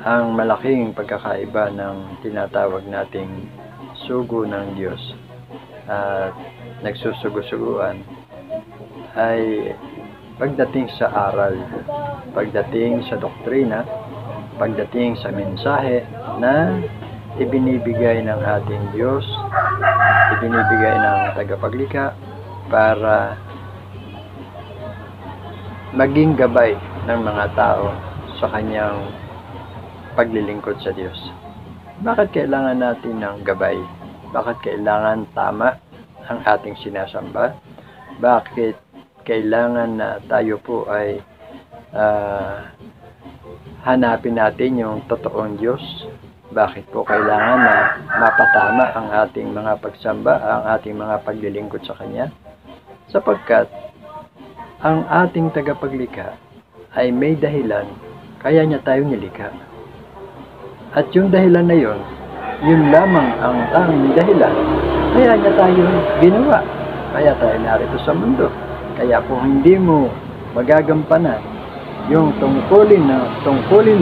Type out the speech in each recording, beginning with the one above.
ang malaking pagkakaiba ng tinatawag nating sugo ng Diyos at nagsusugo-suguan ay pagdating sa aral, pagdating sa doktrina, pagdating sa mensahe na ibinibigay ng ating Diyos, ibinibigay ng tagapaglikha para maging gabay ng mga tao sa kanyang paglilingkod sa Diyos. Bakit kailangan natin ng gabay? Bakit kailangan tama ang ating sinasamba? Bakit kailangan na tayo po ay hanapin natin yung totoong Diyos? Bakit po kailangan na mapatama ang ating mga pagsamba, ang ating mga paglilingkod sa Kanya? Sapagkat ang ating tagapaglikha ay may dahilan kaya niya tayo nilikha. At yung dahilan na yun lamang ang tanging dahilan kaya niya tayo ginawa. Kaya tayo narito sa mundo. Kaya kung hindi mo magagampanan yung tungkulin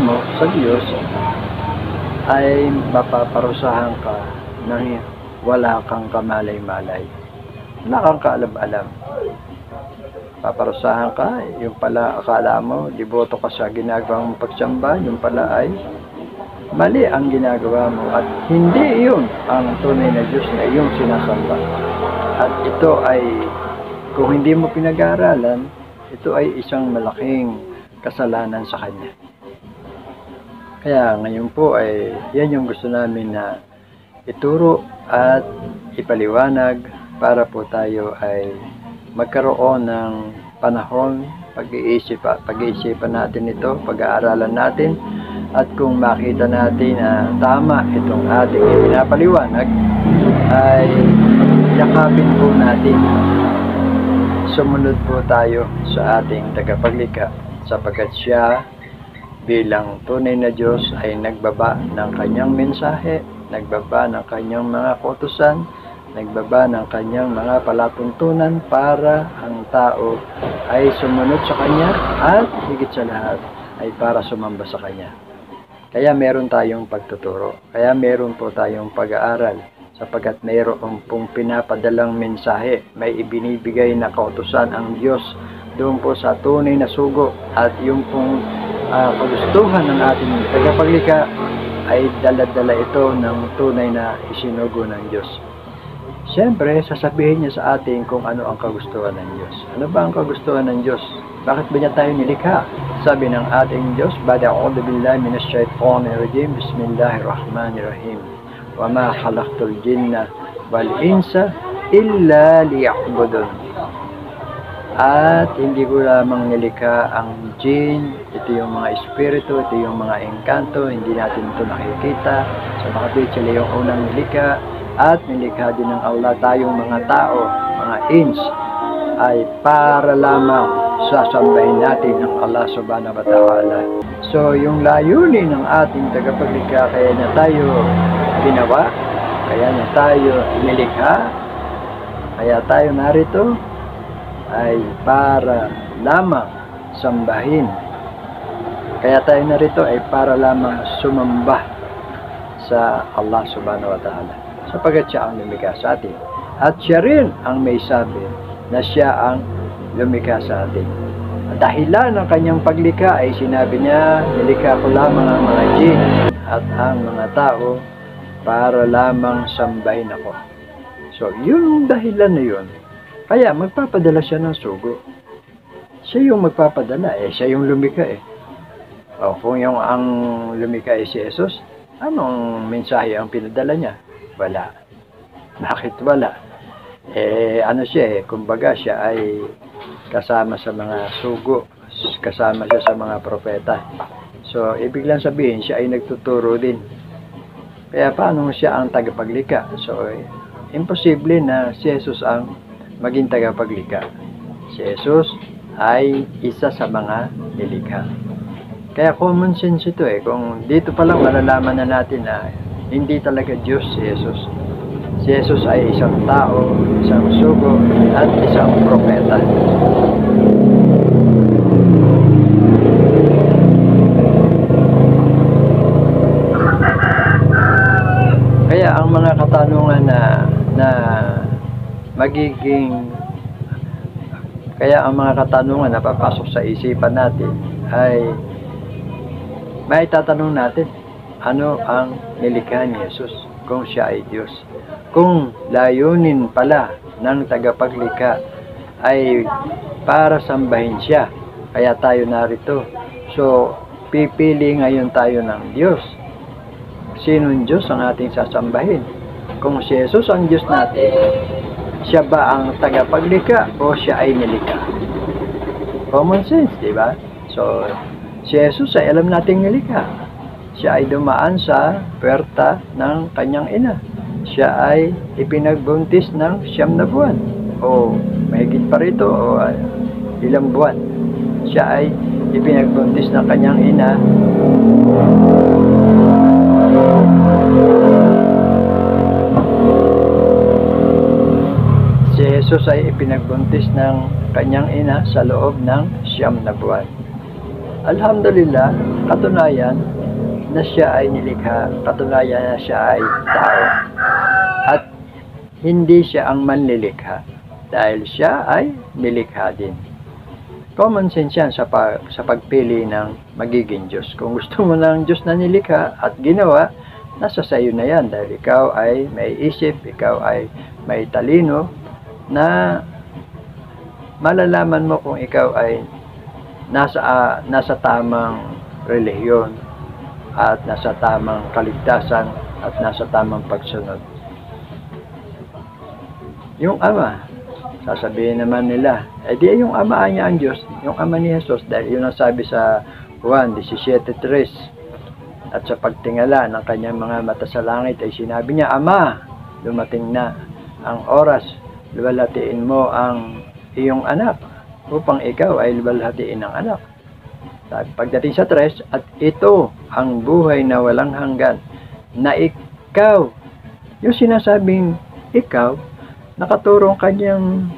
mo sa Diyos, ay mapaparusahan ka nang wala kang kamalay-malay. Wala kang kaalam-alam. Paparusahan ka, yung pala akala mo, diboto ka sa ginagawang pagsamba, yung pala ay mali ang ginagawa mo at hindi iyon ang tunay na Diyos na iyong sinasamba. At ito ay, kung hindi mo pinag-aaralan, ito ay isang malaking kasalanan sa Kanya. Kaya ngayon po ay yan yung gusto namin na ituro at ipaliwanag para po tayo ay magkaroon ng panahon, pag-iisipan natin ito, pag-aaralan natin, at kung makita natin na tama itong ating ipinapaliwanag, ay yakapin po natin. Sumunod po tayo sa ating tagapaglikha sapagkat siya bilang tunay na Diyos ay nagbaba ng kanyang mensahe, nagbaba ng kanyang mga kautusan, nagbaba ng kanyang mga palatuntunan para ang tao ay sumunod sa Kanya at higit sa lahat ay para sumamba sa Kanya. Kaya meron tayong pagtuturo, kaya meron po tayong pag-aaral sapagkat mayroon pong pinapadalang mensahe, may ibinibigay na kautusan ang Diyos doon po sa tunay na sugo at yung pong kagustuhan ng ating tagapaglikha ay dala-dala ito ng tunay na isinugo ng Diyos. Siyempre, sasabihin niya sa atin kung ano ang kagustuhan ng Diyos. Ano ba ang kagustuhan ng Diyos? Bakit ba niya tayo nilikha? Sabi ng ating Diyos, A'udhu billahi minash shaitanir rajim, Bismillahirrahmanirrahim. Wa ma khalaqtul jinna wal insa illa liya'budun. At hindi ko lamang nilikha ang jinn, ito yung mga espiritu, ito yung mga engkanto, hindi natin ito nakikita. Sa makapit sila yung unang nilikha. At nilikha din ng Allah tayong mga tao, mga ins, ay para lamang sasambahin natin ng Allah subhanahu wa ta'ala. So, yung layunin ng ating tagapaglikha, kaya na tayo ginawa, kaya na tayo nilikha, kaya tayo narito, ay para lamang sambahin. Kaya tayo narito ay para lamang sumamba sa Allah subhanahu wa ta'ala. Sapagkat siya ang lumikha sa atin. At siya rin ang may sabi na siya ang lumikha sa atin. At dahilan ng kanyang paglikha ay sinabi niya, nilikha ko lamang ang mga jinn at ang mga tao para lamang sambahin ako. So, yung dahilan na yun, kaya magpapadala siya ng sugo. Siya yung magpapadala, siya yung lumikha O, kung yung ang lumikha ay si Jesus, anong mensahe ang pinadala niya? Wala. Bakit wala? Ano siya kumbaga siya ay kasama sa mga sugo, kasama siya sa mga propeta. So, ibig lang sabihin, siya ay nagtuturo din. Kaya paano siya ang tagapaglikha? So, imposible na si Jesus ang maging tagapaglikha. Si Jesus ay isa sa mga nilikha. Kaya common sense ito kung dito pa lang malalaman na natin na hindi talaga Diyos si Jesus. Si Jesus ay isang tao, isang sugo, at isang propeta. ang mga katanungan na magiging kaya ang mga katanungan na papasok sa isipan natin ay may tatanong natin, ano ang nilikha ni Jesus kung siya ay Diyos? Kung layunin pala ng tagapaglikha ay para sambahin siya, kaya tayo narito. So, pipili ngayon tayo ng Diyos. Sinong Diyos ang ating sasambahin? Kung si Jesus ang Diyos natin, siya ba ang tagapaglikha o siya ay nilikha? Common sense, di ba? So, si Jesus ay alam nating nilikha. Siya ay dumaan sa puwerta ng kanyang ina. Siya ay ipinagbuntis ng 9 na buwan. O mahigit pa rito o ilang buwan. Siya ay ipinagbuntis ng kanyang ina. Si Jesus ay ipinagbuntis ng kanyang ina sa loob ng 9 na buwan. Alhamdulillah, katunayan na siya ay nilikha, katunayan na siya ay tao. At hindi siya ang manlilikha dahil siya ay nilikha din. Common sense yan sa pagpili ng magiging Diyos. Kung gusto mo ng Diyos na nilikha at ginawa, nasa sayo na yan dahil ikaw ay may isip, ikaw ay may talino na malalaman mo kung ikaw ay nasa tamang relihiyon at nasa tamang kaligtasan at nasa tamang pagsunod. Yung Ama, sasabihin naman nila, di yung Ama niya ang Diyos, yung Ama ni Jesus, dahil yun ang sabi sa Juan 17:3. At sa pagtingala ng kanyang mga mata sa langit ay sinabi niya, Ama, dumating na ang oras, luwalhatiin mo ang iyong anak upang ikaw ay luwalhatiin ng anak. Pagdating sa 3, at ito ang buhay na walang hanggan, na ikaw, yung sinasabing ikaw, nakaturong kanyang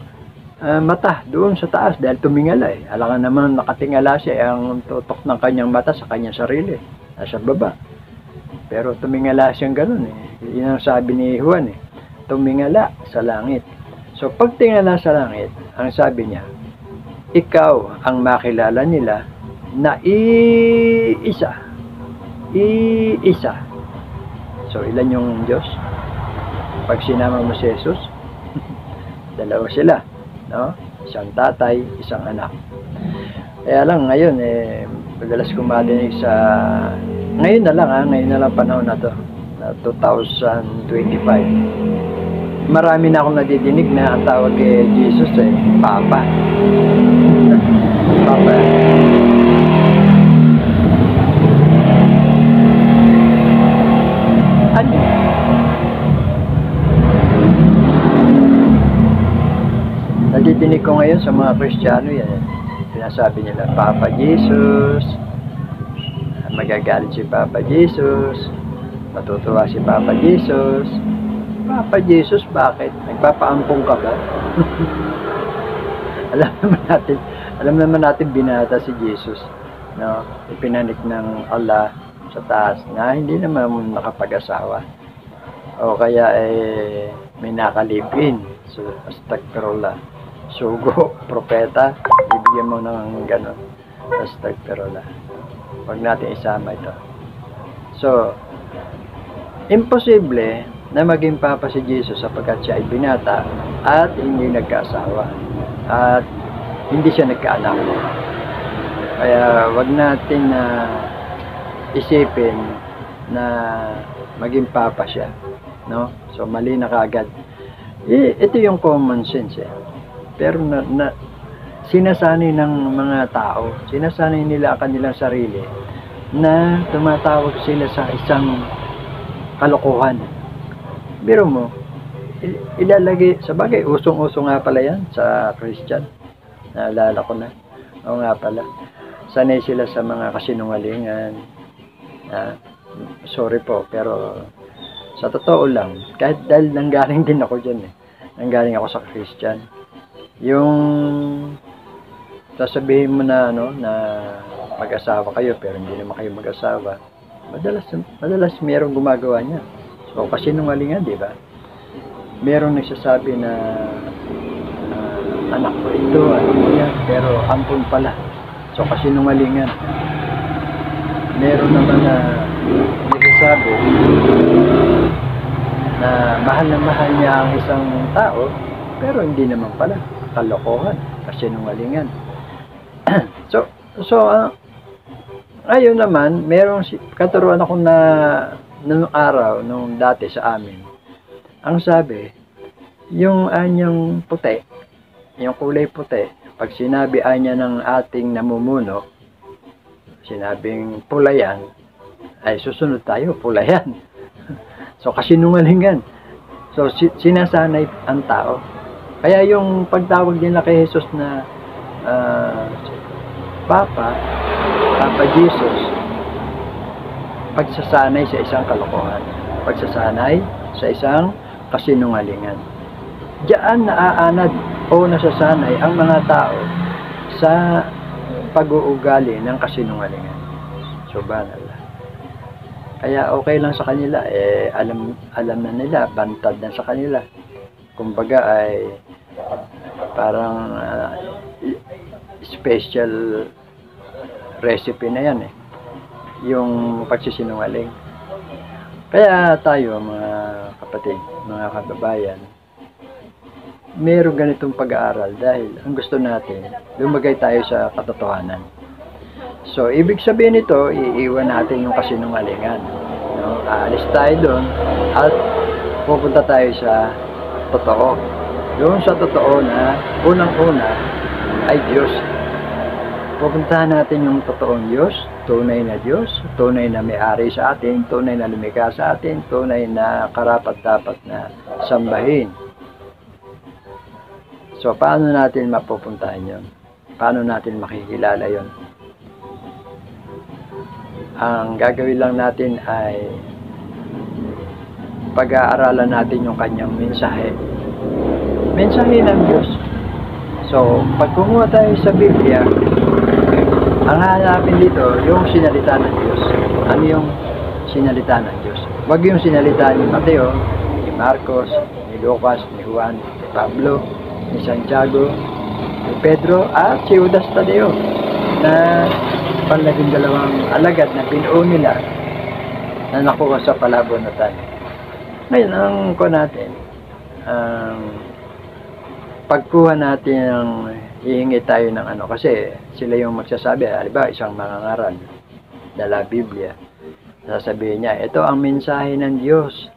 mata doon sa taas dahil tumingala eh. Alangan naman nakatingala siya, ang tutok ng kanyang mata sa kanyang sarili, nasa baba. Pero tumingala siyang ganun eh. Yun ang sabi ni Juan eh, tumingala sa langit. So pagtingala sa langit, ang sabi niya, ikaw ang makilala nila na iisa. So, ilan yung Diyos? Pag sinama mo si Jesus, dalawa sila, no? Isang tatay, isang anak. Kaya lang ngayon, madalas kumadinig sa, ngayon na lang panahon na to, na 2025. Marami na akong nadidinig na ang tawag kay Jesus Papa. Papa. Nadidinig ko ngayon sa mga Kristiyano yan. Sinasabi nila, Papa Jesus. Magagalit si Papa Jesus. Matutuwa si Papa Jesus. Papa Jesus, bakit? Nagpapaampong ka ba? Alam naman natin binata si Jesus. No? Ipinanik ng Allah sa taas na hindi naman nakapag-asawa. O kaya may nakalipin. So, astagfirullah. Sugo, propeta, ibigyan mo ng gano'n. Astagfirullah. Huwag natin isama ito. So, imposible na maging papa si Jesus sapagkat siya ay binata at hindi nagkaasawa. At hindi siya nagkaanak. Kaya wag natin na isipin na maging papa siya, no? So mali na kaagad. Ito yung common sense Pero sinasanay ng mga tao, sinasanay nila ang kanilang sarili na tumatawag sila sa isang kalokohan. Biro mo, ilalagay, sa bagay, usong-uso nga pala yan sa Christian. Naalala ko na. Oo nga pala. Sanay sila sa mga kasinungalingan. Sorry po, pero sa totoo lang, kahit dahil nanggaling din ako dyan Nanggaling ako sa Christian. Yung sasabihin mo na, na mag-asawa kayo, pero hindi naman kayo mag-asawa. Madalas mayroong gumagawa niya. O kasinungalingan, di ba? Merong nagsasabi na anak ko ito, ano mo yan, pero ampun pala. So kasinungalingan. Meron naman na nagsasabi na mahal niya ang isang tao, pero hindi naman pala. Kalokohan, kasinungalingan. Ngayon naman, merong katuruan ako na nung araw, nung dati sa amin. Ang sabi, yung anyang puti, yung kulay puti, pag sinabi anya ng ating namumuno, sinabing pula yan, ay susunod tayo, pula yan. So kasinungalingan. So sinasanay ang tao. Kaya yung pagtawag nila kay Jesus na Papa Jesus, pagsasanay sa isang kalokohan, pagsasanay sa isang kasinungalingan. Diyan naaanad o nasasanay ang mga tao sa pag-uugali ng kasinungalingan. Subhanallah. Kaya okay lang sa kanila, alam na nila, bantad na sa kanila. Kumbaga ay parang special recipe na yan yung pagsisinungaling. Kaya tayo mga kapatid, mga kababayan, mayroong ganitong pag-aaral dahil ang gusto natin, lumagay tayo sa katotohanan. So, ibig sabihin nito, iiwan natin yung kasinungalingan. No? Aalis tayo doon at pupunta tayo sa totoo. Doon sa totoo na unang-una ay Diyos. Pupuntahan natin yung totoong Diyos, tunay na Diyos, tunay na may-ari sa atin, tunay na lumikha sa atin, tunay na karapat-dapat na sambahin. So, paano natin mapupuntahan yun? Paano natin makikilala yun? Ang gagawin lang natin ay pag-aaralan natin yung kanyang mensahe. Mensahe ng Diyos. So, pag kumuha tayo sa Biblia, ang hahanapin dito, yung sinalita ng Diyos. Ano yung sinalita ng Diyos? Huwag yung sinalita ni Mateo, ni Marcos, ni Lucas, ni Juan, ni Pablo, ni Santiago, ni Pedro, at si Judas Tadeo, na panlabing-dalawang alagad na binuo nila na nakuha sa palabonotan. Ngayon, ang natin, pagkuha natin ng hihingi tayo ng kasi sila yung magsasabi, halimbawa isang mangangaral dala Biblia, sasabihin niya, ito ang mensahe ng Diyos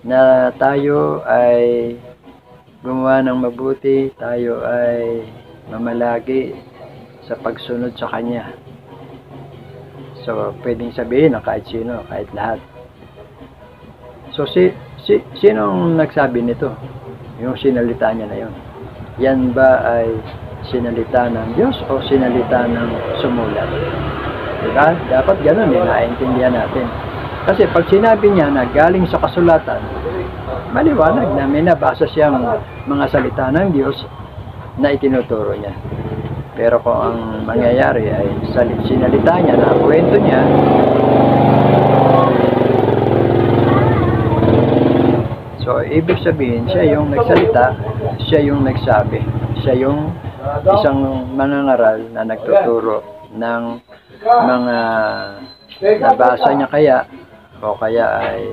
na tayo ay gumawa ng mabuti, tayo ay mamalagi sa pagsunod sa Kanya. So, pwedeng sabihin ng kahit sino, kahit lahat. So, sinong nagsabi nito? Yung sinalita niya na yun. Yan ba ay sinalita ng Diyos o sinalita ng sumulat? Diba? Dapat ganun, naintindihan natin. Kasi pag sinabi niya na galing sa kasulatan, maliwanag na may nabasa siyang mga salita ng Diyos na itinuturo niya. Pero kung ang mangyayari ay sinalita niya na kwento niya, so ibig sabihin siya yung nagsalita, siya yung nagsabi, siya yung isang mangangaral na nagtuturo ng mga nabasa niya kaya o kaya ay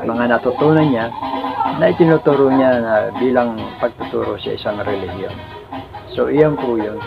mga natutunan niya na itinuturo niya na bilang pagtuturo sa isang relihiyon. So iyan po yun.